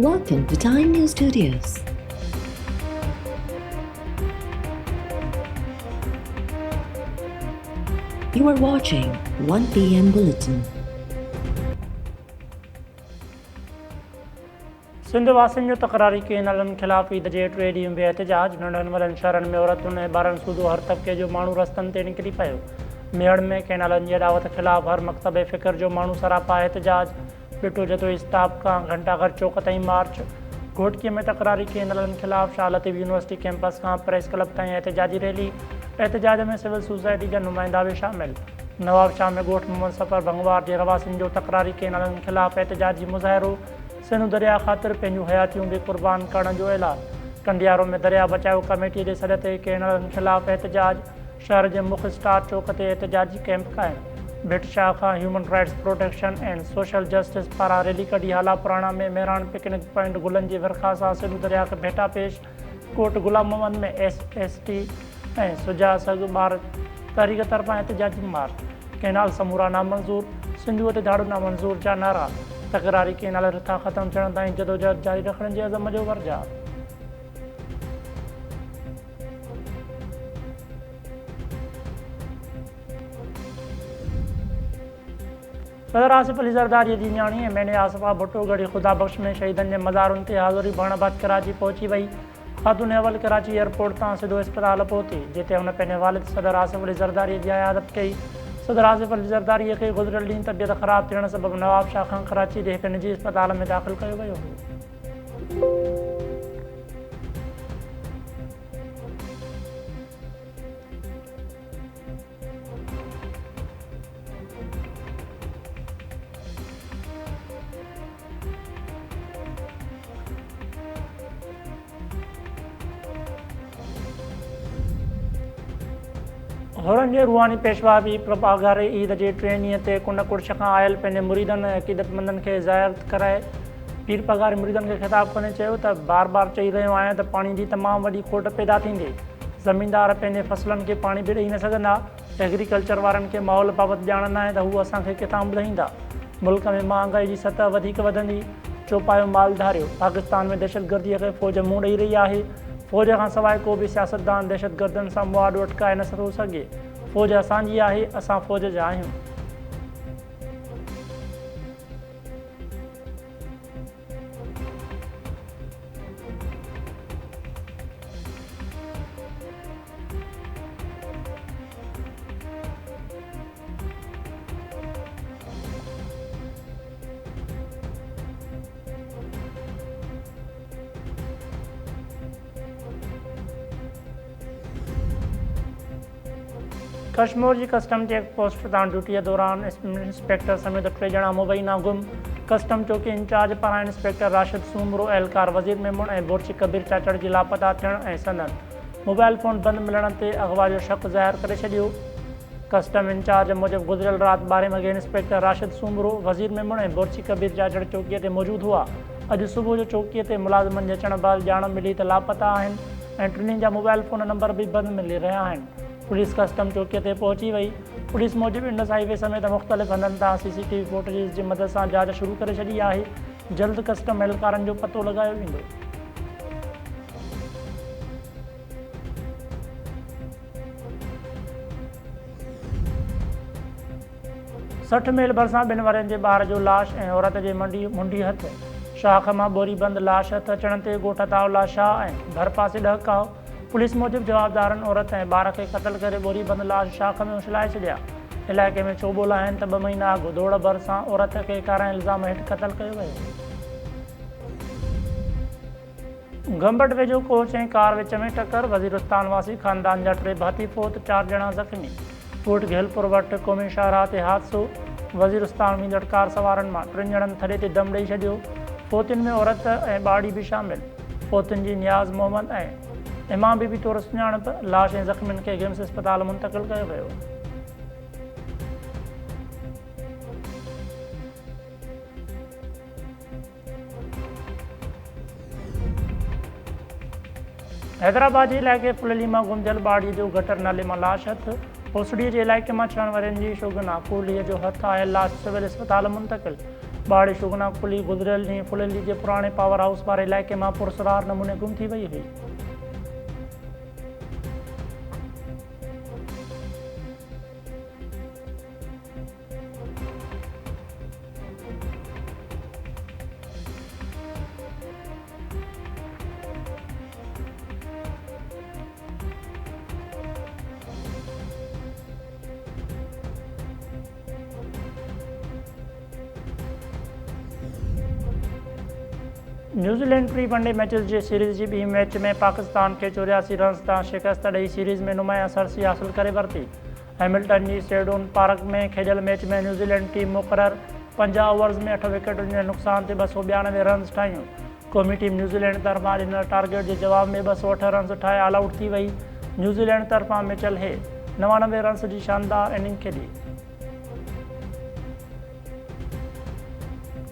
Welcome to Time News Studios. You are watching 1 p.m. Bulletin. Sindh वासियुनि जो तकरारी कयल नालनि ख़िलाफ़ ईद जे 3 ॾींहं बि एहतजाज। नंढनि वॾनि शहरनि में औरतुनि ऐं ॿारनि सूधो हर तबिके जो माण्हू रस्तनि ते निकिरी पियो। मेड़ में केनालनि जी अॾावत ख़िलाफ़ हर मकतब फ़िक्र जो माण्हू सरापा एहतजाज। बिटो जतोई स्टाफ खां घंटाघर चौक ताईं मार्च। घोटकीअ में तकरारी कयल नालनि ख़िलाफ़ शाह लतीफ़ यूनिवर्सिटी कैंपस खां प्रेस क्लब ताईं एहतजाजी रैली। एहतजाज में सिविल सोसाइटी जा नुमाइंदा बि शामिल। नवाबशाह में ॻोठ मोहम्मद सफ़र भंगवार जे रवासियुनि जो तकरारी कयल नालनि ख़िलाफ़ एहतजाजी मुज़ाहिरो। सिंधु दरिया ख़ातिर पंहिंजूं हयातियूं बि क़ुर्बान करण जो ऐलान। कंडियारो में दरिया बचाओ कमेटीअ जे सॾ ते कयल नालनि ख़िलाफ़ एहतजाज। शहर जे मुख्य स्टार चौक ते एहतजाजी कैंप क़ाइमु। भिट शाह खां human rights protection and social justice पारां रैली कढी हाला पुराणा में मेहरान पिकनिक पॉइंट गुलनि जी विरखा सां सिंधु दरिया खे भेटा पेश। कोट गुलाम मोहम्मद में SST ऐं सुजा सग ॿार तहरीक तरफ़ां एहतजाजी मार्च। केनाल समूरा नामंज़ूर, सिंधूअ ते झाड़ू नामंज़ूर जा नारा। तकरारी केनाल रिथा ख़तमु थियण ताईं जदोजहद जारी रखण जे अज़म जो वर्जा। सदर आसिफ अली ज़रदारी जी न्याणी ऐं मैने आसिफा भुट्टो गढ़ी ख़ुदा बख़्श में शहीदनि जे मज़ारुनि ते हाज़ुरी भरण बाद कराची पहुची वई। ख़ातून अवल कराची एयरपोर्ट तां सिधो इस्पताल पहुती, जिते हुन पंहिंजे वालिद सदर आसिफ अली ज़रदारी जी अयादत कई। सदर आसिफ अली ज़रदारीअ खे गुज़िरियल ॾींहुं तबियत ख़राब थियण सबबि नवाबशाह खां कराची जे हिकु निजी इस्पताल में दाख़िल कयो वियो हो। हुरनि जे रूहानी पेशवा बि पघार ईद जे 3 ॾींहं ते कुन कुर्श खां आयल पंहिंजे मुरीदनि ऐं अक़ीदतमंदनि खे ज़ियारत कराए पीर पघारी मुरीदनि खे ख़िताब कंदे चयो त बार बार चई रहियो आहियां त पाणी जी तमामु वॾी खोट पैदा थींदी। ज़मीनदार पंहिंजे फसलनि खे पाणी बि ॾेई न सघंदा। एग्रीकल्चर वारनि खे माहौल बाबति ॼाण न आहे त हू असांखे किथां ॿुधाईंदा। मुल्क में महांगाई जी सतह वधीक वधंदी। चौपायो माल धारियो। पाकिस्तान में दहशतगर्दीअ खे फ़ौज मुंहुं ॾेई रही आहे। फ़ौज खां सवाइ को बि सियासतदान दहशतगर्दनि सां मुआदो अटकाए न थो सघे। फ़ौज असांजी आहे, असां फ़ौज जा आहियूं। कश्मीर जी कस्टम चेक पोस्ट तां ड्यूटीअ दौरान इंस्पेक्टर समेत 3 ॼणा मुबैना गुम। कस्टम चौकी इंचार्ज पारां इंस्पेक्टर राशिद सूमरो, एहलकार वज़ीर मेमून ऐं बोर्ची कबीर चाचड़ जी लापता थियण ऐं संदनि मोबाइल फ़ोन बंदि मिलण ते अगवा जो शक ज़ाहिर करे छॾियो। कस्टम इंचार्ज मूजिबि गुज़िरियल राति 12 वॻे इंस्पेक्टर राशिद सूमरो, वज़ीर मेमून ऐं बोर्ची कबीर चाचड़ चौकीअ ते मौजूदु हुआ। अॼु सुबुह जो चौकीअ ते मुलाज़िमनि जे अचण बैदि ॼाण मिली त लापता आहिनि ऐं टिन्हिनि जा मोबाइल फ़ोन नंबर बि बंदि मिली रहिया आहिनि। पुलिस कस्टम चौकीअ ते पहुची वई। पुलिस मूजिबि इंडस हाईवे समेत मुख़्तलिफ़ हंधनि तां CCTV फुटेज जी मदद सां जांच शुरू करे छॾी आहे। जल्द कस्टम एहलकारनि जो पतो लॻायो वेंदो। सठ मेल भरिसां 2 वरनि जे ॿार जो लाश ऐं औरत जे मुंडी हथ। शाख मां बोरी बंदि लाश हथ अचण ते ॻोठ तावला शाह ऐं भर पासे ॾहकाओ। पुलिस मूजिबि जवाबदारनि औरत ऐं ॿार खे क़तल करे बोरी बंदि लाश शाख में उछलाए छॾिया। इलाइक़े में चोॿोल आहिनि त 2 महीना अॻु दौड़ भरिसां औरत खे कारा इल्ज़ाम हेठि क़तल कयो वियो। गंबट वेझो कोच ऐं कार विच में टकर। वज़ीरिस्तान वासी ख़ानदान जा 3 भाती फ़ौत, 4 ॼणा ज़ख़्मी। कोट घेलपुर वटि क़ौमी शाहराह ते हादिसो। वज़ीरिस्तान ईंदड़ कार सवारनि मां 3 ॼणनि थॾे ते दम ॾेई छॾियो। फ़ौतियुनि में औरत ऐं ॿाड़ी बि शामिल। फ़ौतियुनि जी नियाज़ मोहम्मद ऐं इमाम बीबी तौरु सुञाणप। लाश ऐं ज़ख़्मियुनि खे गिम्स इस्पताल मुंतक़िल कयो वियो। हैदराबाद जे इलाइक़े फुलली मां गुमजल ॿाड़ीअ जो गटर नाले मां लाश हथ। ओसड़ीअ जे इलाइक़े मां 6 वरनि जी शोगना कोहलीअ जो हथ आयल लाश सिविल इस्पताल मुंतक़िल। बारिश उगना खुली गुज़िरियल ॾींहुं फुलेली जे पुराणे पावर हाउस वारे इलाइक़े मां पुरसरार नमूने गुम थी वई हुई। न्यूज़ीलैंड प्री वनडे मैचेस जे सीरीज़ जी ॿी मैच में पाकिस्तान खे 84 रन्स तां शिकस्त ॾेई सीरीज़ में नुमाया सरसी हासिल करे वरिती। हैमिल्टन जी सेडून पार्क में खेॾियल मैच में न्यूज़ीलैंड टीम मुक़रर 50 ओवर्स में 8 विकेटुनि जे नुक़सान ते 292 रन्स ठाहियूं। क़ौमी टीम न्यूज़ीलैंड तरफ़ां ॾिनल टारगेट जे जवाब में 208 रन्स ठाहे ऑल आउट थी वई। न्यूज़ीलैंड तरफ़ां मिचेल हे 99 रन्स जी शानदार इनिंग खेॾी।